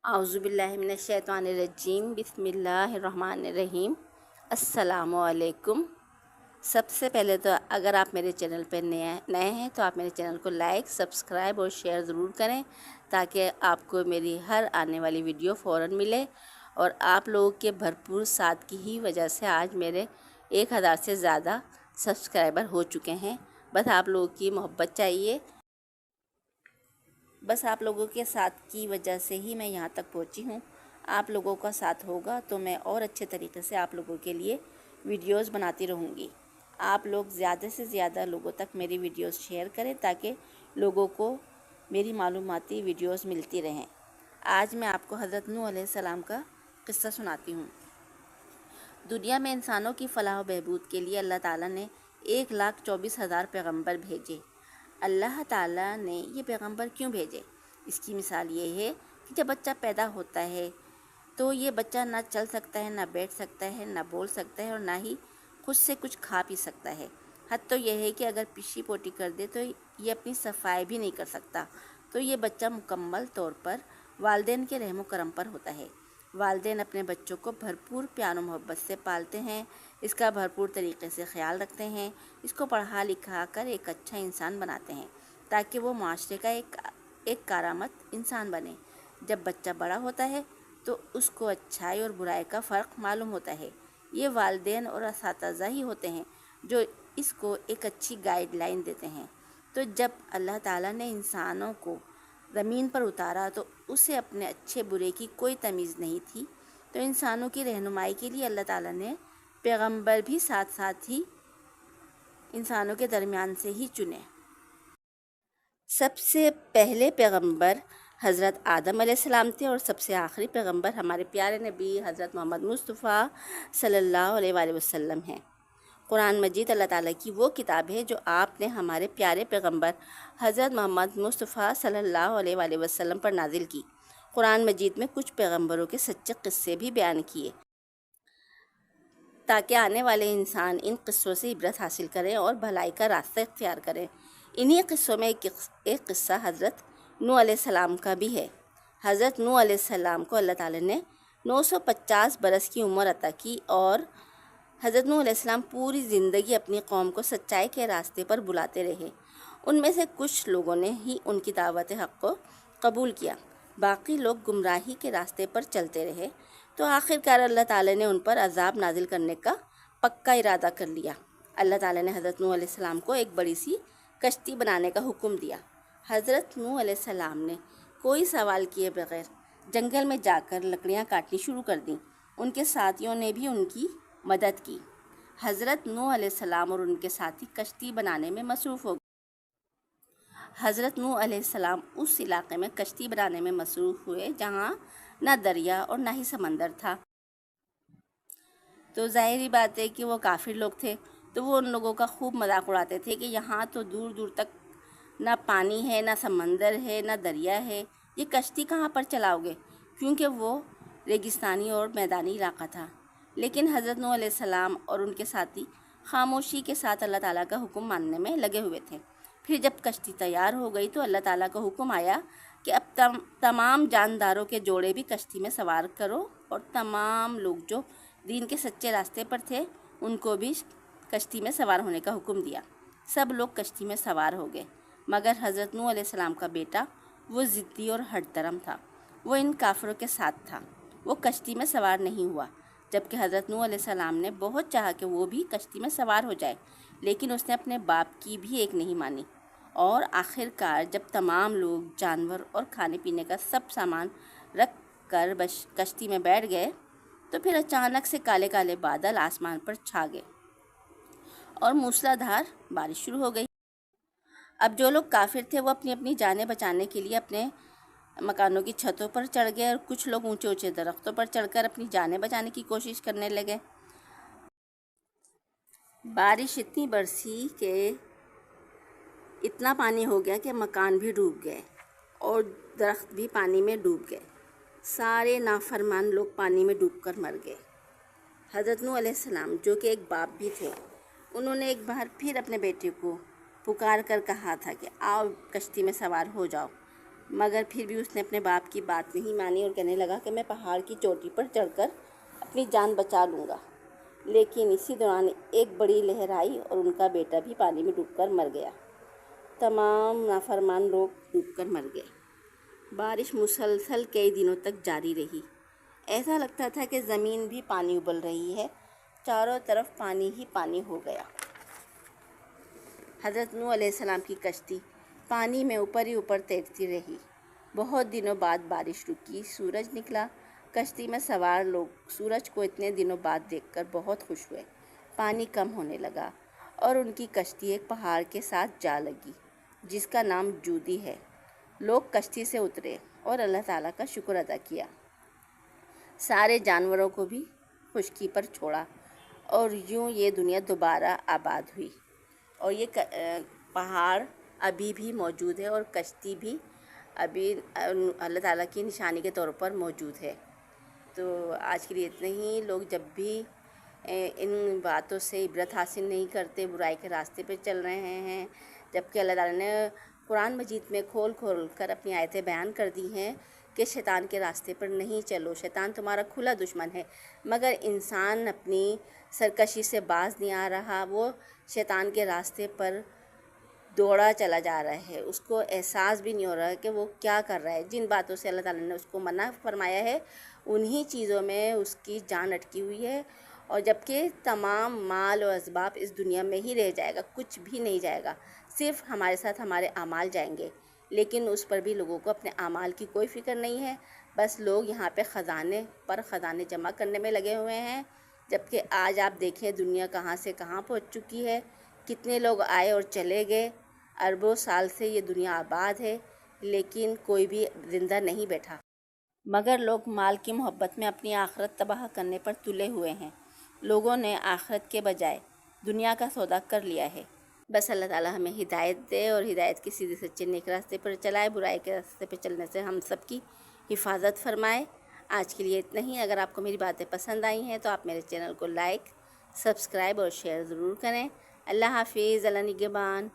اعوذ باللہ من الشیطان الرجیم، بسم اللہ الرحمن الرحیم۔ السلام علیکم۔ سب سے پہلے تو اگر آپ میرے چینل پہ نئے ہیں تو آپ میرے چینل کو لائک، سبسکرائب اور شیئر ضرور کریں تاکہ آپ کو میری ہر آنے والی ویڈیو فوراً ملے، اور آپ لوگوں کے بھرپور ساتھ کی ہی وجہ سے آج میرے 1000 سے زیادہ سبسکرائبر ہو چکے ہیں۔ بس آپ لوگوں کی محبت چاہیے، بس آپ لوگوں کے ساتھ کی وجہ سے ہی میں یہاں تک پہنچی ہوں۔ آپ لوگوں کا ساتھ ہوگا تو میں اور اچھے طریقے سے آپ لوگوں کے لیے ویڈیوز بناتی رہوں گی۔ آپ لوگ زیادہ سے زیادہ لوگوں تک میری ویڈیوز شیئر کریں تاکہ لوگوں کو میری معلوماتی ویڈیوز ملتی رہیں۔ آج میں آپ کو حضرت نوح علیہ السلام کا قصہ سناتی ہوں۔ دنیا میں انسانوں کی فلاح و بہبود کے لیے اللہ تعالیٰ نے 1,24,000 پیغمبر بھیجے۔ اللہ تعالیٰ نے یہ پیغمبر کیوں بھیجے؟ اس کی مثال یہ ہے کہ جب بچہ پیدا ہوتا ہے تو یہ بچہ نہ چل سکتا ہے، نہ بیٹھ سکتا ہے، نہ بول سکتا ہے، اور نہ ہی خود سے کچھ کھا پی سکتا ہے۔ حد تو یہ ہے کہ اگر پشی پوٹی کر دے تو یہ اپنی صفائی بھی نہیں کر سکتا۔ تو یہ بچہ مکمل طور پر والدین کے رحم و کرم پر ہوتا ہے۔ والدین اپنے بچوں کو بھرپور پیار و محبت سے پالتے ہیں، اس کا بھرپور طریقے سے خیال رکھتے ہیں، اس کو پڑھا لکھا کر ایک اچھا انسان بناتے ہیں تاکہ وہ معاشرے کا ایک کارآمد انسان بنے۔ جب بچہ بڑا ہوتا ہے تو اس کو اچھائی اور برائی کا فرق معلوم ہوتا ہے۔ یہ والدین اور اساتذہ ہی ہوتے ہیں جو اس کو ایک اچھی گائیڈ لائن دیتے ہیں۔ تو جب اللہ تعالیٰ نے انسانوں کو زمین پر اتارا تو اسے اپنے اچھے برے کی کوئی تمیز نہیں تھی، تو انسانوں کی رہنمائی کے لیے اللہ تعالیٰ نے پیغمبر بھی ساتھ ساتھ ہی انسانوں کے درمیان سے ہی چنے۔ سب سے پہلے پیغمبر حضرت آدم علیہ السلام تھے، اور سب سے آخری پیغمبر ہمارے پیارے نبی حضرت محمد مصطفیٰ صلی اللہ علیہ وآلہ وسلم ہیں۔ قرآن مجید اللہ تعالیٰ کی وہ کتاب ہے جو آپ نے ہمارے پیارے پیغمبر حضرت محمد مصطفیٰ صلی اللہ علیہ وآلہ وسلم پر نازل کی۔ قرآن مجید میں کچھ پیغمبروں کے سچے قصے بھی بیان کیے تاکہ آنے والے انسان ان قصوں سے عبرت حاصل کریں اور بھلائی کا راستہ اختیار کریں۔ انہی قصوں میں ایک قصہ حضرت نوح علیہ السلام کا بھی ہے۔ حضرت نوح علیہ السلام کو اللہ تعالیٰ نے 950 برس کی عمر عطا کی، اور حضرت نوح علیہ السلام پوری زندگی اپنی قوم کو سچائی کے راستے پر بلاتے رہے۔ ان میں سے کچھ لوگوں نے ہی ان کی دعوت حق کو قبول کیا، باقی لوگ گمراہی کے راستے پر چلتے رہے۔ تو آخرکار اللہ تعالیٰ نے ان پر عذاب نازل کرنے کا پکا ارادہ کر لیا۔ اللہ تعالیٰ نے حضرت نوح علیہ السلام کو ایک بڑی سی کشتی بنانے کا حکم دیا۔ حضرت نوح علیہ السلام نے کوئی سوال کیے بغیر جنگل میں جا کر لکڑیاں کاٹنی شروع کر دیں۔ ان کے ساتھیوں نے بھی ان کی مدد کی۔ حضرت نوح علیہ السلام اور ان کے ساتھی کشتی بنانے میں مصروف ہو گئے۔ حضرت نوح علیہ السلام اس علاقے میں کشتی بنانے میں مصروف ہوئے جہاں نہ دریا اور نہ ہی سمندر تھا۔ تو ظاہری بات ہے کہ وہ کافر لوگ تھے، تو وہ ان لوگوں کا خوب مذاق اڑاتے تھے کہ یہاں تو دور دور تک نہ پانی ہے، نہ سمندر ہے، نہ دریا ہے، یہ کشتی کہاں پر چلاؤ گے؟ کیونکہ وہ ریگستانی اور میدانی علاقہ تھا۔ لیکن حضرت نوح علیہ السلام اور ان کے ساتھی خاموشی کے ساتھ اللہ تعالیٰ کا حکم ماننے میں لگے ہوئے تھے۔ پھر جب کشتی تیار ہو گئی تو اللہ تعالیٰ کا حکم آیا کہ اب تمام جانداروں کے جوڑے بھی کشتی میں سوار کرو، اور تمام لوگ جو دین کے سچے راستے پر تھے ان کو بھی کشتی میں سوار ہونے کا حکم دیا۔ سب لوگ کشتی میں سوار ہو گئے، مگر حضرت نوح علیہ السلام کا بیٹا وہ ضدی اور ہٹ درم تھا، وہ ان کافروں کے ساتھ تھا۔ وہ کشتی میں سوار نہیں ہوا، جبکہ حضرت نوح علیہ السلام نے بہت چاہا کہ وہ بھی کشتی میں سوار ہو جائے، لیکن اس نے اپنے باپ کی بھی ایک نہیں مانی۔ اور آخرکار جب تمام لوگ جانور اور کھانے پینے کا سب سامان رکھ کر کشتی میں بیٹھ گئے تو پھر اچانک سے کالے کالے بادل آسمان پر چھا گئے اور موسلا دھار بارش شروع ہو گئی۔ اب جو لوگ کافر تھے وہ اپنی اپنی جانیں بچانے کے لیے اپنے مکانوں کی چھتوں پر چڑھ گئے، اور کچھ لوگ اونچے اونچے درختوں پر چڑھ کر اپنی جانیں بچانے کی کوشش کرنے لگے۔ بارش اتنی برسی کہ اتنا پانی ہو گیا کہ مکان بھی ڈوب گئے اور درخت بھی پانی میں ڈوب گئے۔ سارے نافرمان لوگ پانی میں ڈوب کر مر گئے۔ حضرت نوح علیہ السلام جو کہ ایک باپ بھی تھے، انہوں نے ایک بار پھر اپنے بیٹے کو پکار کر کہا تھا کہ آؤ کشتی میں سوار ہو جاؤ۔ مگر پھر بھی اس نے اپنے باپ کی بات نہیں مانی اور کہنے لگا کہ میں پہاڑ کی چوٹی پر چڑھ کر اپنی جان بچا لوں گا۔ لیکن اسی دوران ایک بڑی لہر آئی اور ان کا بیٹا بھی پانی میں ڈوب کر مر گیا۔ تمام نافرمان لوگ ڈوب کر مر گئے۔ بارش مسلسل کئی دنوں تک جاری رہی۔ ایسا لگتا تھا کہ زمین بھی پانی ابل رہی ہے، چاروں طرف پانی ہی پانی ہو گیا۔ حضرت نوح علیہ السلام کی کشتی پانی میں اوپر ہی اوپر تیرتی رہی۔ بہت دنوں بعد بارش رکی، سورج نکلا۔ کشتی میں سوار لوگ سورج کو اتنے دنوں بعد دیکھ کر بہت خوش ہوئے۔ پانی کم ہونے لگا اور ان کی کشتی ایک پہاڑ کے ساتھ جا لگی جس کا نام جودی ہے۔ لوگ کشتی سے اترے اور اللہ تعالیٰ کا شکر ادا کیا۔ سارے جانوروں کو بھی خشکی پر چھوڑا اور یوں یہ دنیا دوبارہ آباد ہوئی۔ اور یہ پہاڑ ابھی بھی موجود ہے اور کشتی بھی ابھی اللہ تعالیٰ کی نشانی کے طور پر موجود ہے۔ تو آج کے لیے اتنا ہی۔ لوگ جب بھی ان باتوں سے عبرت حاصل نہیں کرتے، برائی کے راستے پہ چل رہے ہیں، جبکہ اللہ تعالیٰ نے قرآن مجید میں کھول کھول کر اپنی آیتیں بیان کر دی ہیں کہ شیطان کے راستے پر نہیں چلو، شیطان تمہارا کھلا دشمن ہے، مگر انسان اپنی سرکشی سے باز نہیں آ رہا، وہ شیطان کے راستے پر دوڑا چلا جا رہا ہے، اس کو احساس بھی نہیں ہو رہا کہ وہ کیا کر رہا ہے۔ جن باتوں سے اللہ تعالیٰ نے اس کو منع فرمایا ہے انہی چیزوں میں اس کی جان اٹکی ہوئی ہے، اور جبکہ تمام مال و اسباب اس دنیا میں ہی رہ جائے گا، کچھ بھی نہیں جائے گا، صرف ہمارے ساتھ ہمارے اعمال جائیں گے، لیکن اس پر بھی لوگوں کو اپنے اعمال کی کوئی فکر نہیں ہے۔ بس لوگ یہاں پہ خزانے پر خزانے جمع کرنے میں لگے ہوئے ہیں، جبکہ آج آپ دیکھیں دنیا کہاں سے کہاں پہنچ چکی ہے، کتنے لوگ آئے اور چلے گئے، اربوں سال سے یہ دنیا آباد ہے لیکن کوئی بھی زندہ نہیں بیٹھا، مگر لوگ مال کی محبت میں اپنی آخرت تباہ کرنے پر تلے ہوئے ہیں۔ لوگوں نے آخرت کے بجائے دنیا کا سودا کر لیا ہے۔ بس اللہ تعالیٰ ہمیں ہدایت دے اور ہدایت کی سیدھے سچے نیک راستے پر چلائے، برائی کے راستے پہ چلنے سے ہم سب کی حفاظت فرمائے۔ آج کے لیے اتنا ہی۔ اگر آپ کو میری باتیں پسند آئی ہیں تو آپ میرے چینل کو لائک، سبسکرائب اور شیئر ضرور کریں۔ اللہ حافظ، اللہ نگہبان۔